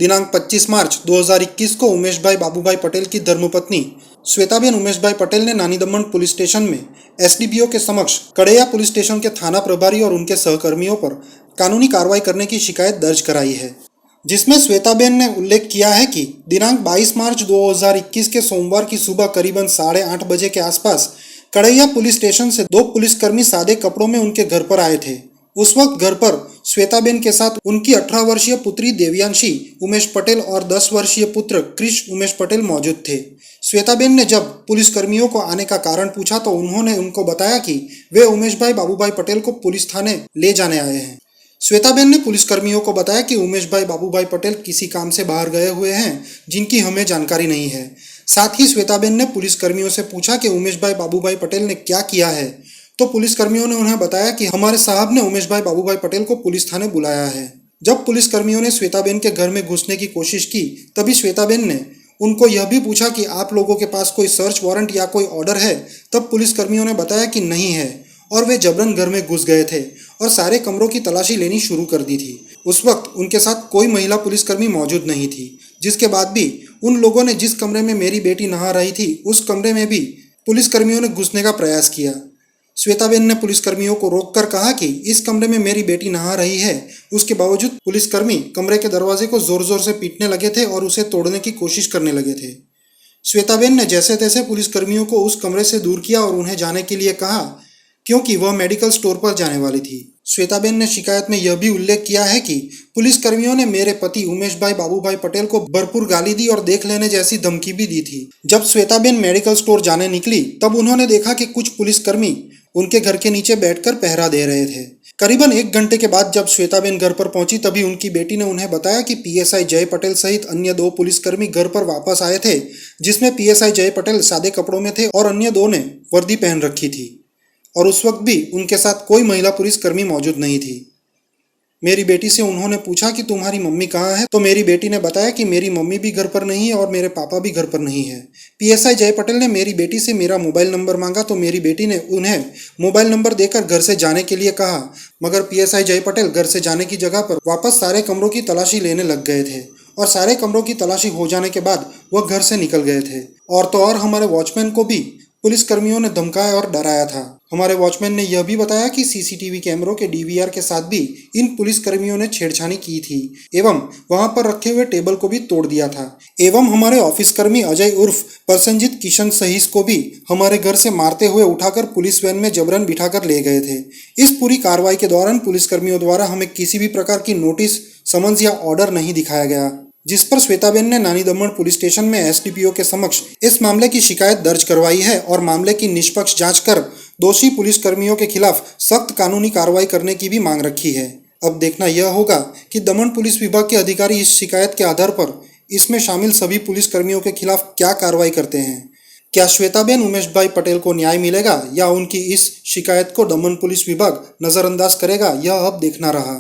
दिनांक 25 मार्च 2021 को उमेश भाई बाबूभाई पटेल की धर्मपत्नी श्वेताबेन उमेश भाई पटेल ने नानी दमन पुलिस स्टेशन में एसडीपीओ के समक्ष कड़ैया पुलिस स्टेशन के थाना प्रभारी और उनके सहकर्मियों पर कानूनी कार्रवाई करने की शिकायत दर्ज कराई है, जिसमें श्वेताबेन ने उल्लेख किया है कि दिनांक 22 मार्च 2021 के सोमवार की सुबह करीबन 8:30 बजे के आसपास कड़ैया पुलिस स्टेशन से 2 पुलिसकर्मी सादे कपड़ों में उनके घर पर आए थे। उस वक्त घर पर श्वेताबेन के साथ उनकी 18 वर्षीय पुत्री देवयांशी उमेश पटेल और 10 वर्षीय पुत्र कृष उमेश पटेल मौजूद थे। श्वेताबेन ने जब पुलिसकर्मियों को आने का कारण पूछा तो उन्होंने उनको बताया कि वे उमेश भाई बाबूभाई पटेल को पुलिस थाने ले जाने आए हैं। श्वेताबेन ने पुलिसकर्मियों को बताया कि उमेश भाई बाबूभाई पटेल किसी काम से बाहर गए हुए हैं जिनकी हमें जानकारी नहीं है। साथ ही श्वेताबेन ने पुलिसकर्मियों से पूछा कि उमेश भाई बाबूभाई पटेल ने क्या किया है, तो पुलिसकर्मियों ने उन्हें बताया कि हमारे साहब ने उमेश भाई बाबूभाई पटेल को पुलिस थाने बुलाया है। जब पुलिसकर्मियों ने श्वेताबेन के घर में घुसने की कोशिश की तभी श्वेताबेन ने उनको यह भी पूछा कि आप लोगों के पास कोई सर्च वारंट या कोई ऑर्डर है। तब पुलिसकर्मियों ने बताया कि नहीं है और वे जबरन घर में घुस गए थे और सारे कमरों की तलाशी लेनी शुरू कर दी थी। उस वक्त उनके साथ कोई महिला पुलिसकर्मी मौजूद नहीं थी, जिसके बाद भी उन लोगों ने जिस कमरे में मेरी बेटी नहा रही थी उस कमरे में भी पुलिसकर्मियों ने घुसने का प्रयास किया। श्वेताबेन ने पुलिसकर्मियों को रोककर कहा कि इस कमरे में मेरी बेटी नहा रही है। उसके बावजूद पुलिसकर्मी कमरे के दरवाजे को जोर जोर से पीटने लगे थे और उसे तोड़ने की कोशिश करने लगे थे। श्वेताबेन ने जैसे तैसे पुलिसकर्मियों को उस कमरे से दूर किया और उन्हें जाने के लिए कहा, क्योंकि वह मेडिकल स्टोर पर जाने वाली थी। श्वेताबेन ने शिकायत में यह भी उल्लेख किया है कि पुलिसकर्मियों ने मेरे पति उमेश भाई बाबूभाई पटेल को भरपूर गाली दी और देख लेने जैसी धमकी भी दी थी। जब श्वेताबेन मेडिकल स्टोर जाने निकली तब उन्होंने देखा कि कुछ पुलिसकर्मी उनके घर के नीचे बैठकर पहरा दे रहे थे। करीबन 1 घंटे के बाद जब श्वेताबेन घर पर पहुंची तभी उनकी बेटी ने उन्हें बताया कि पीएसआई जय पटेल सहित अन्य 2 पुलिसकर्मी घर पर वापस आए थे, जिसमें पीएसआई जय पटेल सादे कपड़ों में थे और अन्य 2 ने वर्दी पहन रखी थी और उस वक्त भी उनके साथ कोई महिला पुलिसकर्मी मौजूद नहीं थी। मेरी बेटी से उन्होंने पूछा कि तुम्हारी मम्मी कहाँ है, तो मेरी बेटी ने बताया कि मेरी मम्मी भी घर पर नहीं है और मेरे पापा भी घर पर नहीं है। पीएसआई जय पटेल ने मेरी बेटी से मेरा मोबाइल नंबर मांगा तो मेरी बेटी ने उन्हें मोबाइल नंबर देकर घर से जाने के लिए कहा, मगर पीएसआई जय पटेल घर से जाने की जगह पर वापस सारे कमरों की तलाशी लेने लग गए थे और सारे कमरों की तलाशी हो जाने के बाद वह घर से निकल गए थे। और तो और हमारे वॉचमैन को भी पुलिसकर्मियों ने धमकाया और डराया था। हमारे वॉचमैन ने यह भी बताया कि सीसीटीवी कैमरों के डीवीआर के साथ भी इन पुलिसकर्मियों ने छेड़छाड़ी की थी एवं वहां पर रखे हुए टेबल को भी तोड़ दिया था। एवं हमारे ऑफिस कर्मी अजय उर्फ प्रसन्नजीत किशन सहीस को भी हमारे घर से मारते हुए उठाकर पुलिस वैन में जबरन बिठाकर ले गए थे। इस पूरी कार्रवाई के दौरान पुलिसकर्मियों द्वारा हमें किसी भी प्रकार की नोटिस, समन्स या ऑर्डर नहीं दिखाया गया, जिस पर श्वेताबेन ने नानी दमन पुलिस स्टेशन में एसडीपीओ के समक्ष इस मामले की शिकायत दर्ज करवाई है और मामले की निष्पक्ष जांच कर दोषी पुलिसकर्मियों के खिलाफ सख्त कानूनी कार्रवाई करने की भी मांग रखी है। अब देखना यह होगा कि दमन पुलिस विभाग के अधिकारी इस शिकायत के आधार पर इसमें शामिल सभी पुलिसकर्मियों के खिलाफ क्या कार्रवाई करते हैं। क्या श्वेताबेन उमेश भाई पटेल को न्याय मिलेगा या उनकी इस शिकायत को दमन पुलिस विभाग नजरअंदाज करेगा, यह अब देखना रहा।